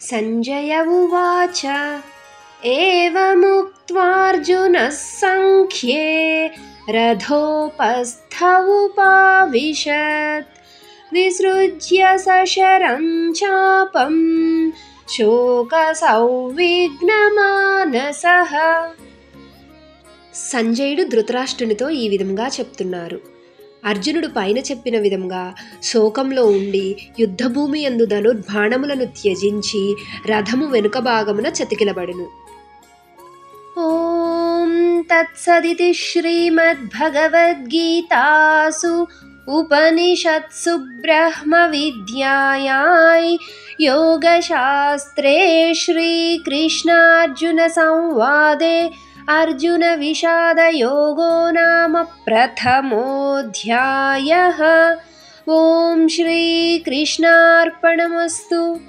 संजय उवाच एवमुक्त्वार्जुनः संख्ये रथोपस्थ उपाविशत् विसृज्य सशरं चापं శోకసౌవిఘ్నమానసః. సంజయుడు ధృతరాష్ట్రునితో ఈ విధంగా చెప్తున్నారు. అర్జునుడు పైన చెప్పిన విధంగా శోకంలో ఉండి యుద్ధభూమి యందు ధనుర్బాణములను త్యజించి రథము వెనుక భాగమున చతికిలబడెను. ఓం తత్సదితి శ్రీమద్భగవద్గీతాసు ఉపనిషత్సు బ్రహ్మ విద్యాయాం యోగశాస్త్రే శ్రీకృష్ణార్జున సంవాదే అర్జున విషాద యోగో నామ ప్రథమోऽధ్యాయః. ఓం శ్రీకృష్ణార్పణమస్తు.